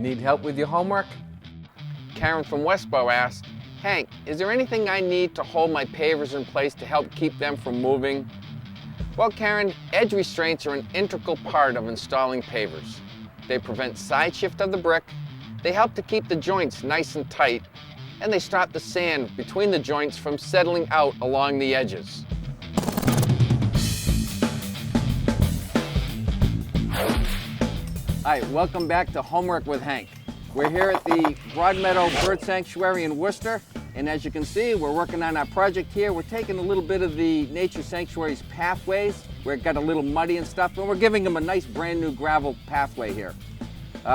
Need help with your homework? Karen from Westboro asked, Hank, is there anything I need to hold my pavers in place to help keep them from moving? Well, Karen, edge restraints are an integral part of installing pavers. They prevent side shift of the brick, they help to keep the joints nice and tight, and they stop the sand between the joints from settling out along the edges. Hi, welcome back to Homework with Hank. We're here at the Broadmeadow Bird Sanctuary in Worcester, and as you can see, we're working on our project here. We're taking a little bit of the Nature Sanctuary's pathways, where it got a little muddy and stuff, and we're giving them a nice brand new gravel pathway here.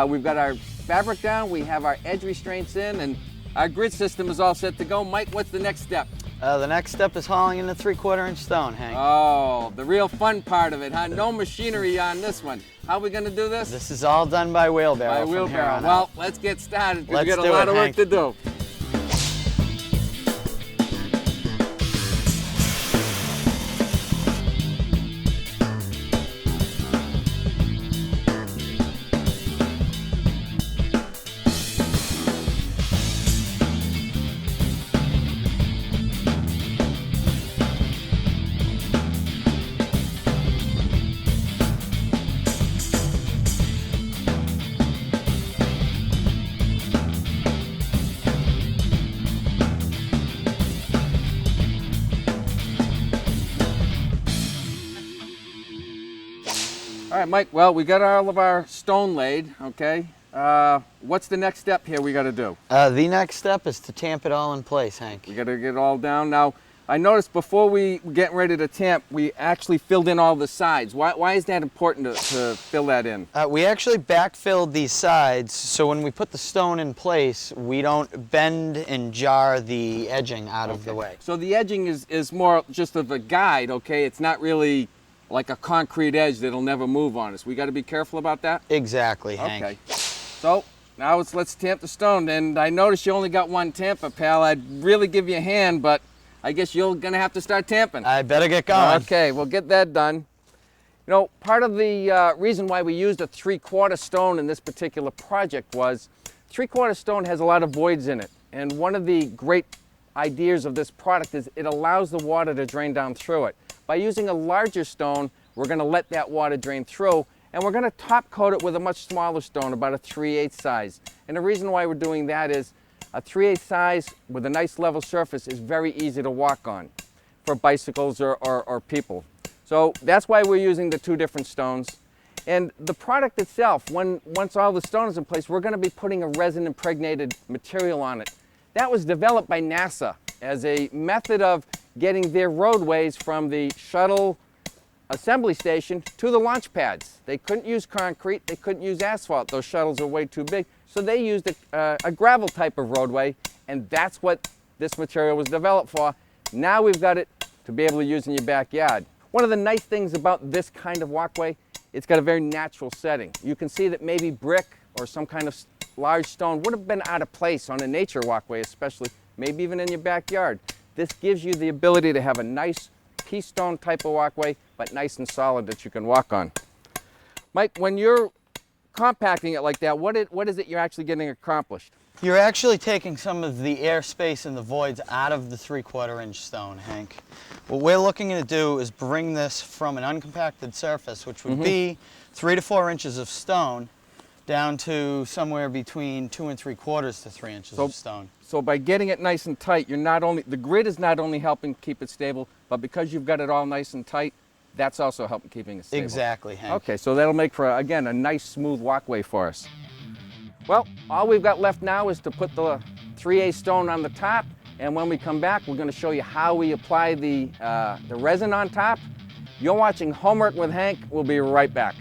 We've got our fabric down, we have our edge restraints in, and our grid system is all set to go. Mike, what's the next step? The next step is hauling in the 3/4 inch stone, Hank. Oh, the real fun part of it, huh? No machinery on this one. How are we gonna do this? This is all done by wheelbarrow. By wheelbarrow. Well, let's get started because we've got a lot of work to do. All right, Mike, well, we got all of our stone laid, okay? What's the next step here we got to do? The next step is to tamp it all in place, Hank. We got to get it all down. Now, I noticed before we get ready to tamp, we actually filled in all the sides. Why is that important to fill that in? We actually backfilled these sides, so when we put the stone in place, we don't bend and jar the edging out of the way. So the edging is more just of a guide, okay? It's not really like a concrete edge that'll never move on us. We got to be careful about that? Exactly, Hank. Okay. So now let's tamp the stone. And I noticed you only got one tamper, pal. I'd really give you a hand, but I guess you're gonna have to start tamping. I better get going. Okay, we'll get that done. You know, part of the reason why we used a 3/4 stone in this particular project was 3/4 stone has a lot of voids in it. And one of the great ideas of this product is it allows the water to drain down through it. By using a larger stone, we're going to let that water drain through, and we're going to top coat it with a much smaller stone, about a 3/8 size. And the reason why we're doing that is a 3/8 size with a nice level surface is very easy to walk on for bicycles or people. So that's why we're using the two different stones. And the product itself, once all the stone is in place, we're going to be putting a resin impregnated material on it. That was developed by NASA as a method of getting their roadways from the shuttle assembly station to the launch pads. They couldn't use concrete, they couldn't use asphalt. Those shuttles are way too big. So they used a gravel type of roadway, and that's what this material was developed for. Now we've got it to be able to use in your backyard. One of the nice things about this kind of walkway, it's got a very natural setting. You can see that maybe brick or some kind of large stone would have been out of place on a nature walkway, especially maybe even in your backyard. This gives you the ability to have a nice keystone type of walkway, but nice and solid that you can walk on. Mike, when you're compacting it like that, what is it you're actually getting accomplished? You're actually taking some of the air space and the voids out of the 3/4 inch stone, Hank. What we're looking to do is bring this from an uncompacted surface, which would be 3 to 4 inches of stone, down to somewhere between 2 3/4 to 3 inches of stone. So by getting it nice and tight, the grid is not only helping keep it stable, but because you've got it all nice and tight, that's also helping keeping it stable. Exactly, Hank. Okay, so that'll make for, again, a nice smooth walkway for us. Well, all we've got left now is to put the 3/8 stone on the top, and when we come back, we're going to show you how we apply the resin on top. You're watching Homework with Hank. We'll be right back.